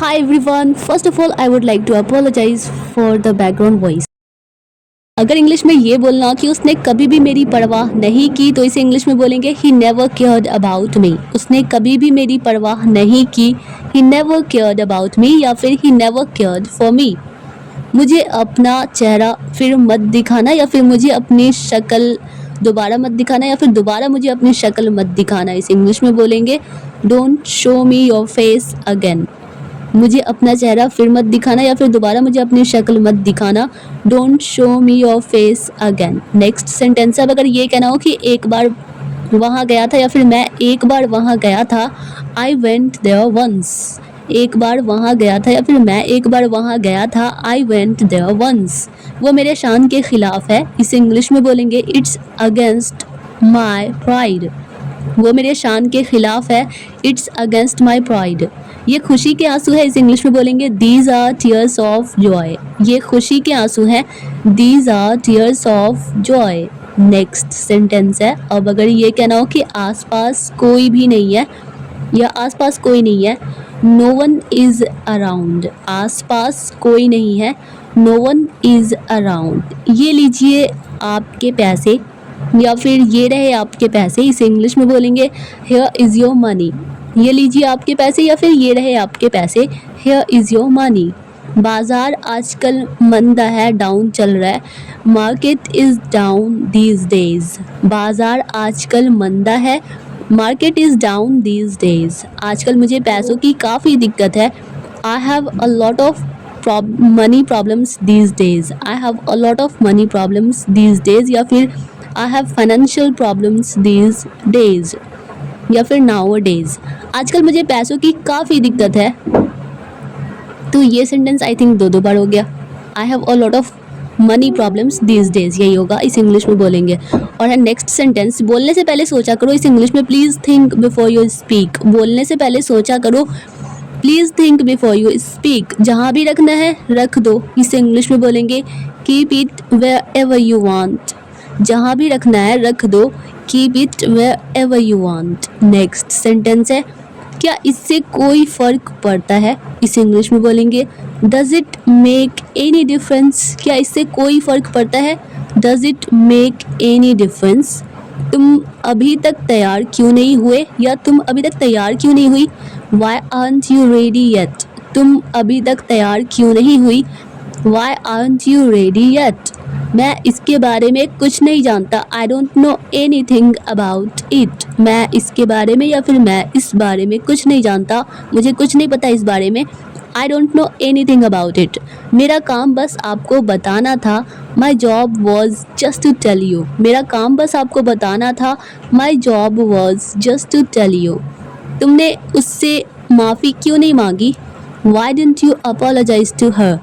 Hi everyone. First of all, I would like to apologize for the background voice. अगर English में ये बोलना कि उसने कभी भी मेरी परवाह नहीं की तो इसे इंग्लिश में बोलेंगे he never cared about me. उसने कभी भी मेरी परवाह नहीं की, he never cared about me या फिर he never cared for me. मुझे अपना चेहरा फिर मत दिखाना या फिर मुझे अपनी शक्ल दोबारा मत दिखाना या फिर दोबारा मुझे अपनी शक्ल मत दिखाना। इसे इंग्लिश में बोलेंगे don't show me your face again. मुझे अपना चेहरा फिर मत दिखाना या फिर दोबारा मुझे अपनी शक्ल मत दिखाना। Don't show me your face again. Next sentence अब अगर ये कहना हो कि एक बार वहाँ गया था या फिर मैं एक बार वहाँ गया था, आई वेंट देयर वंस। एक बार वहाँ गया था या फिर मैं एक बार वहाँ गया था, आई वेंट देयर वंस। वो मेरे शान के खिलाफ है, इसे इंग्लिश में बोलेंगे इट्स अगेंस्ट माई प्राइड। वो मेरे शान के खिलाफ है, इट्स अगेंस्ट माई प्राइड। ये खुशी के आंसू है, इसे इंग्लिश में बोलेंगे these are tears of joy. ये खुशी के आंसू हैं, these are tears of joy. Next sentence है अब अगर ये कहना हो कि आसपास कोई भी नहीं है या आसपास कोई नहीं है, नो वन इज़ अराउंड। आसपास कोई नहीं है, नो वन इज़ अराउंड। ये लीजिए आपके पैसे या फिर ये रहे आपके पैसे, इसे इंग्लिश में बोलेंगे हियर इज़ योर मनी। ये लीजिए आपके पैसे या फिर ये रहे आपके पैसे, हियर इज़ योर मनी। बाज़ार आजकल मंदा है, डाउन चल रहा है, market is down these days. बाज़ार आजकल मंदा है, market is down these days. आजकल मुझे पैसों की काफ़ी दिक्कत है, I have a lot of money problems these days. I have a lot of money problems these days या फिर I have financial problems these days या फिर नाउ डेज़। आजकल मुझे पैसों की काफ़ी दिक्कत है। तो ये सेंटेंस आई थिंक दो बार हो गया। I have a lot of money problems these days, यही होगा, इस इंग्लिश में बोलेंगे। और है नेक्स्ट सेंटेंस, बोलने से पहले सोचा करो, इस इंग्लिश में please think before you speak. बोलने से पहले सोचा करो, please think before you speak. जहाँ भी रखना है रख दो, इसे इंग्लिश में बोलेंगे keep it wherever you want. जहाँ भी रखना है रख दो, keep it wherever you want. Next sentence है क्या इससे कोई फ़र्क पड़ता है, इसे इंग्लिश में बोलेंगे does it make any difference. क्या इससे कोई फ़र्क पड़ता है, does it make any difference. तुम अभी तक तैयार क्यों नहीं हुए या तुम अभी तक तैयार क्यों नहीं हुई, why aren't you ready yet. तुम अभी तक तैयार क्यों नहीं हुई, why aren't you ready yet. मैं इसके बारे में कुछ नहीं जानता, I don't know anything about it. मैं इसके बारे में या फिर मैं इस बारे में कुछ नहीं जानता, मुझे कुछ नहीं पता इस बारे में, I don't know anything about it. मेरा काम बस आपको बताना था, my job was just to tell you. मेरा काम बस आपको बताना था, my job was just to tell you. तुमने उससे माफ़ी क्यों नहीं मांगी, why didn't you apologise to her.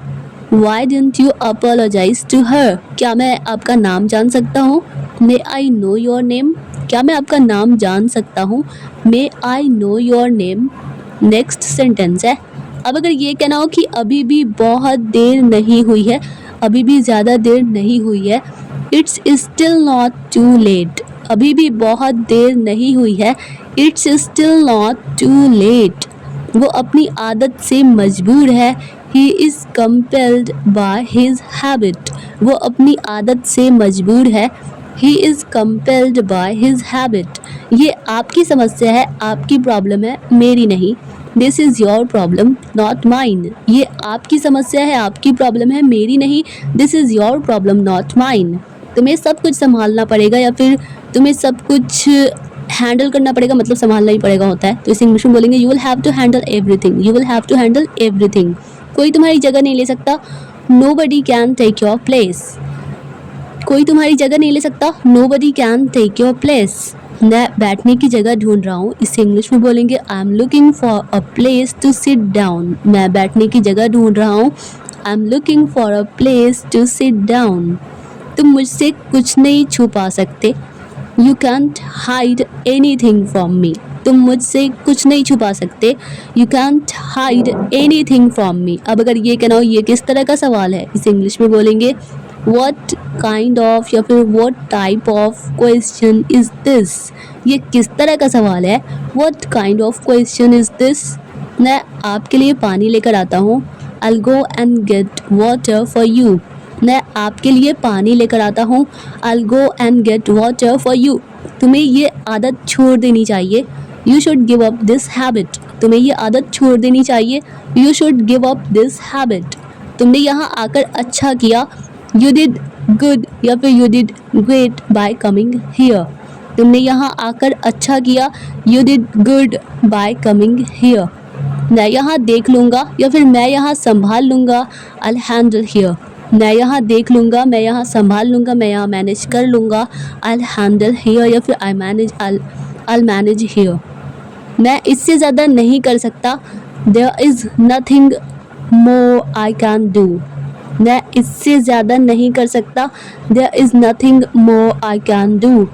Why didn't you apologise to her. क्या मैं आपका नाम जान सकता हूँ, may I know your name. क्या मैं आपका नाम जान सकता हूँ, may I know your name. Next sentence है अब अगर ये कहना हो कि अभी भी बहुत देर नहीं हुई है, अभी भी ज़्यादा देर नहीं हुई है, it's still not too late. अभी भी बहुत देर नहीं हुई है, it's still not too late. वो अपनी आदत से मजबूर है, he is compelled by his habit. वो अपनी आदत से मजबूर है, he is compelled by his habit. ये आपकी समस्या है, आपकी प्रॉब्लम है, मेरी नहीं। This is your problem not mine. ये आपकी समस्या है, आपकी प्रॉब्लम है, मेरी नहीं। This is your problem not mine. तुम्हें सब कुछ संभालना पड़ेगा या फिर तुम्हें सब कुछ हैंडल करना पड़ेगा, मतलब संभालना ही पड़ेगा होता है। तो इसे इंग्लिश में बोलेंगे you will have to handle everything. You will have to handle everything. कोई तुम्हारी जगह नहीं ले सकता, nobody can take your place. कोई तुम्हारी जगह नहीं ले सकता, nobody can take your place. मैं बैठने की जगह ढूंढ रहा हूँ, इसे इंग्लिश में बोलेंगे I am looking for a place to sit down. मैं बैठने की जगह ढूंढ रहा हूँ, I am looking for a place to sit down. तुम मुझसे कुछ नहीं छुपा सकते, you can't hide anything from me. तुम मुझसे कुछ नहीं छुपा सकते, you can't hide anything from me. अब अगर ये कहना हो ये किस तरह का सवाल है, इसे इंग्लिश में बोलेंगे वट काइंड ऑफ या फिर what type of question is this. ये किस तरह का सवाल है, what kind of question is this. मैं आपके लिए पानी लेकर आता हूँ। I'll go and get water for you. मैं आपके लिए पानी लेकर आता हूँ। I'll go and get water for you. तुम्हें ये आदत छोड़ देनी चाहिए। You should give up this habit. तुम्हें ये आदत छोड़ देनी चाहिए। You should give up this habit. तुमने यहाँ आकर अच्छा किया। You did good या फिर You did great by coming here. तुमने यहाँ आकर अच्छा किया। You did good by coming here. मैं यहाँ देख लूँगा या फिर मैं यहाँ संभाल लूँगा। I'll handle here. मैं यहाँ देख लूँगा, मैं यहाँ संभाल लूँगा, मैं यहाँ मैनेज कर लूँगा। I'll handle here या फिर I'll manage here. मैं इससे ज़्यादा नहीं कर सकता। There is nothing more I can do. मैं इससे ज़्यादा नहीं कर सकता। There is nothing more I can do.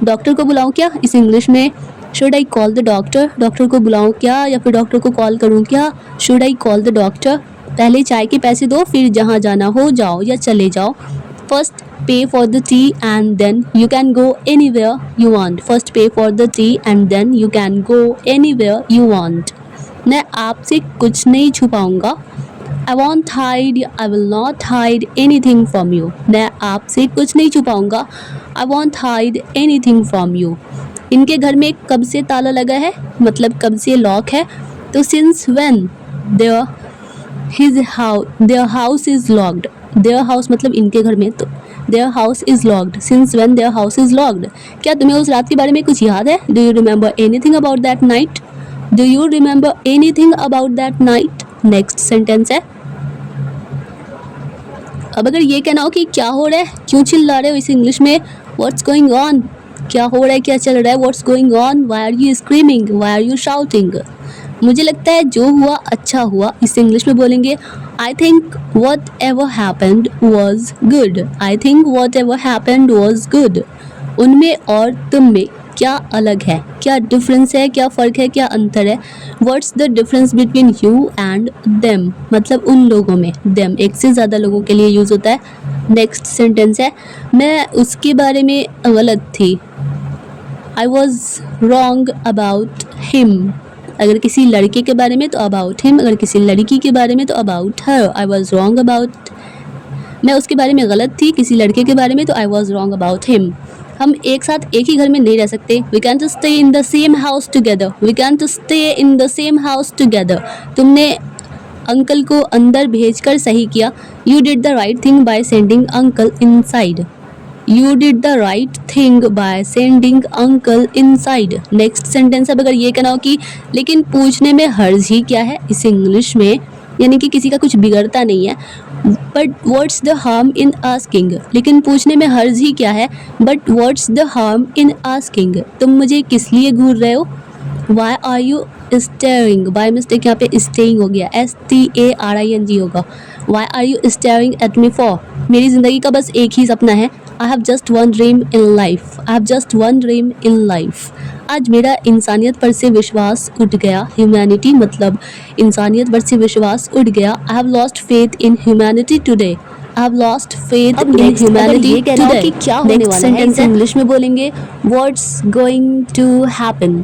Doctor को बुलाऊं क्या? इस इंग्लिश में Should I call the doctor? Doctor को बुलाऊं क्या या फिर डॉक्टर को कॉल करूं क्या? Should I call the doctor? पहले चाय के पैसे दो, फिर जहाँ जाना हो जाओ या चले जाओ। First pay for the tea and then you can go anywhere you want. First pay for the tea and then you can go anywhere you want. मैं आपसे कुछ नहीं छुपाऊंगा। I won't hide, I will not hide anything from you. मैं आपसे कुछ नहीं छुपाऊंगा। I won't hide anything from you. इनके घर में कब से ताला लगा है, मतलब कब से लॉक है। तो since when their house is locked. Their house मतलब इनके घर में, तो their house is locked. Since when their house is locked. क्या तुम्हें उस रात के बारे में कुछ याद है? Do you remember anything about that night? Do you remember anything about that night? Next sentence है। अब अगर ये कहना हो कि क्या हो रहा है, क्यों चिल्ला रहे हो इस इंग्लिश में, What's going on? क्या हो रहा है, क्या चल रहा है, What's going on? Why are you screaming? Why are you shouting? मुझे लगता है जो हुआ अच्छा हुआ, इस इंग्लिश में बोलेंगे I think whatever happened was good. I think whatever happened was good. उनमें और तुम में क्या अलग है, क्या डिफरेंस है, क्या फ़र्क है, क्या अंतर है। What's the difference between you and them? मतलब उन लोगों में, them एक से ज़्यादा लोगों के लिए यूज़ होता है। नेक्स्ट सेंटेंस है, मैं उसके बारे में गलत थी। I was wrong about him. अगर किसी लड़के के बारे में तो about him, अगर किसी लड़की के बारे में तो about her. I was wrong about, मैं उसके बारे में गलत थी, किसी लड़के के बारे में तो I was wrong about him. हम एक साथ एक ही घर में नहीं रह सकते। We can't stay in the same house together. We can't stay in the same house together. तुमने अंकल को अंदर भेजकर सही किया। You did the right thing by sending uncle inside. You did the right thing by sending uncle inside. Next sentence अब अगर ये कहना हो कि लेकिन पूछने में हर्ज ही क्या है, इस इंग्लिश में यानी कि किसी का कुछ बिगड़ता नहीं है। But what's the harm in asking? लेकिन पूछने में हर्ज ही क्या है, But what's the harm in asking? तुम मुझे किस लिए घूर रहे हो? Why are you staring? By mistake यहाँ पे staying हो गया, STARING होगा। Why are you staring at me for? मेरी ज़िंदगी का बस एक ही सपना है। I have just one dream in life. I have just one dream in life. आज मेरा इंसानियत पर से विश्वास उठ गया। ह्यूमैनिटी मतलब इंसानियत पर से विश्वास उठ गया। I have lost faith in humanity today. I have lost faith in humanity today. कि क्या होने वाला है, इसे इंग्लिश में बोलेंगे What's going to happen?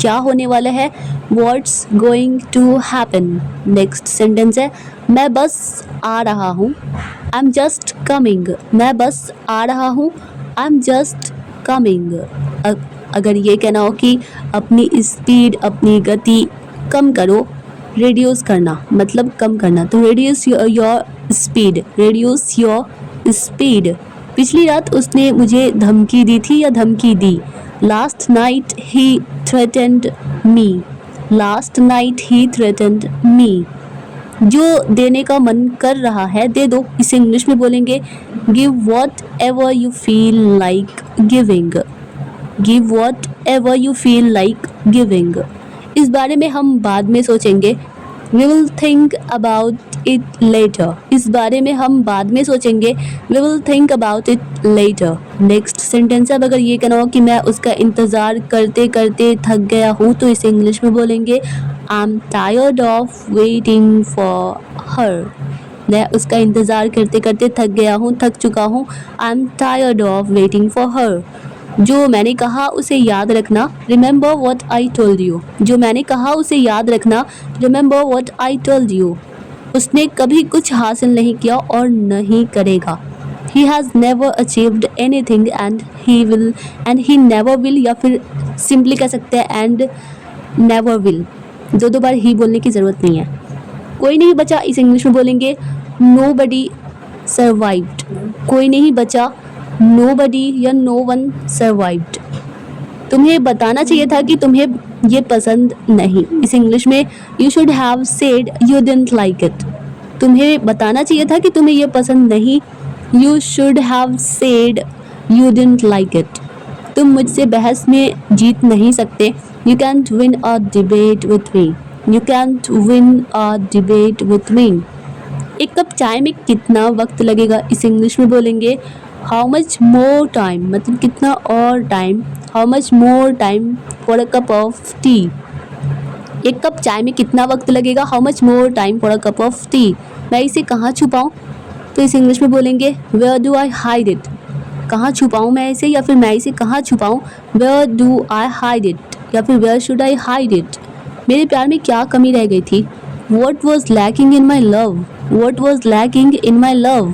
क्या होने वाला है, What's going to happen? Next sentence है, मैं बस आ रहा हूँ। I'm just coming. मैं बस आ रहा हूँ। I'm just coming. अगर ये कहना हो कि अपनी स्पीड, अपनी गति कम करो, reduce करना मतलब कम करना, तो reduce your speed. Reduce your speed. पिछली रात उसने मुझे धमकी दी थी या धमकी दी। Last night he threatened me. Last night he threatened me. जो देने का मन कर रहा है दे दो, इसे इंग्लिश में बोलेंगे Give whatever you feel like giving. Give whatever you feel like giving. इस बारे में हम बाद में सोचेंगे। We will think about it later. इस बारे में हम बाद में सोचेंगे। We will think about it later. Next sentence अब अगर ये कहना हो कि मैं उसका इंतज़ार करते करते थक गया हूँ, तो इसे इंग्लिश में बोलेंगे I'm tired of waiting for her. मैं उसका इंतज़ार करते करते थक गया हूँ, थक चुका हूँ। I'm tired of waiting for her. जो मैंने कहा उसे याद रखना, remember what I told you. जो मैंने कहा उसे याद रखना, remember what I told you. उसने कभी कुछ हासिल नहीं किया और नहीं करेगा। He has never achieved anything and he never will, या फिर सिंपली कह सकते हैं and never will। दो बार ही बोलने की ज़रूरत नहीं है। कोई नहीं बचा, इस इंग्लिश में बोलेंगे nobody survived। कोई नहीं बचा, nobody या no one survived। तुम्हें बताना चाहिए था कि तुम्हें ये पसंद नहीं, इस इंग्लिश में you should have said you didn't like it। तुम्हें बताना चाहिए था कि तुम्हें ये पसंद नहीं, you should have said you didn't like it। तुम मुझसे बहस में जीत नहीं सकते, you can't win a debate with me। you can't win a debate with me। एक कप चाय में कितना वक्त लगेगा, इस इंग्लिश में बोलेंगे how much more time, मतलब कितना और time, how much more time for a cup of tea। एक कप चाय में कितना वक्त लगेगा, how much more time for a cup of tea। मैं इसे कहाँ छुपाऊँ, तो इस इंग्लिश में बोलेंगे where do I hide it। कहाँ छुपाऊँ मैं इसे, या फिर मैं इसे कहाँ छुपाऊँ, where do I hide it, या फिर where should I hide it। मेरे प्यार में क्या कमी रह गई थी, what was lacking in my love, what was lacking in my love।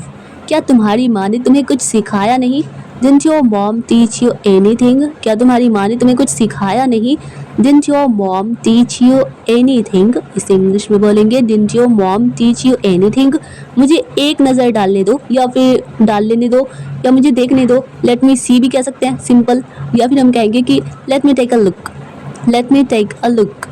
क्या तुम्हारी माँ ने तुम्हें कुछ सिखाया नहीं, didn't your mom teach you anything। क्या तुम्हारी माँ ने तुम्हें कुछ सिखाया नहीं, didn't your mom teach you anything। इस इंग्लिश में बोलेंगे didn't your mom teach you anything। मुझे एक नज़र डालने दो, या फिर डाल लेने दो, या मुझे देखने दो, let me see भी कह सकते हैं सिंपल, या फिर हम कहेंगे कि let me take a look, let me take a look।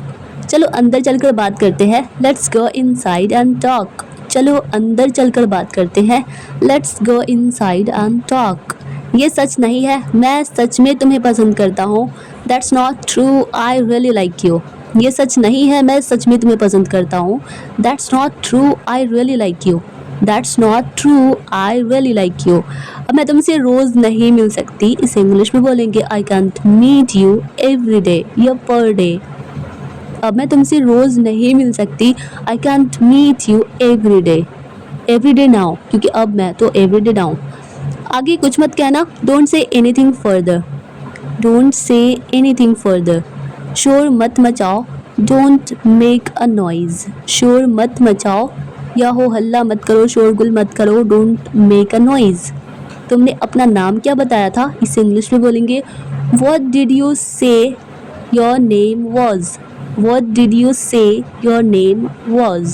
चलो अंदर चलकर बात करते हैं, let's go inside and talk। चलो अंदर चलकर बात करते हैं, let's go inside and talk। ये सच नहीं है, मैं सच में तुम्हें पसंद करता हूँ, that's not true, I really like you। ये सच नहीं है, मैं सच में तुम्हें पसंद करता हूँ, that's not true, I really like you। that's not true, I really like you। अब मैं तुमसे रोज़ नहीं मिल सकती, इस इंग्लिश में बोलेंगे I can't meet you every day या per day। अब मैं तुमसे रोज़ नहीं मिल सकती, I can't meet you every day now, क्योंकि अब मैं तो every day now। आगे कुछ मत कहना, don't say anything further, don't say anything further। शोर मत मचाओ, don't make a noise। शोर मत मचाओ या हो हल्ला मत करो, शोरगुल मत करो, don't make a noise। तुमने अपना नाम क्या बताया था, इस इंग्लिश में बोलेंगे what did you say your name was। what did you say your name was।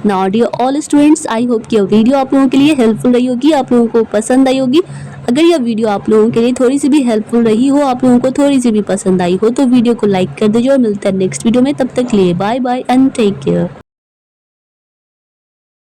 Now dear all students, I hope कि यह वीडियो आप लोगों के लिए हेल्पफुल रही होगी, आप लोगों को पसंद आई होगी। अगर यह वीडियो आप लोगों के लिए थोड़ी सी भी हेल्पफुल रही हो, आप लोगों को थोड़ी सी भी पसंद आई हो, तो वीडियो को लाइक कर दीजिए और मिलते हैं नेक्स्ट वीडियो में। तब तक के लिए bye bye and take care.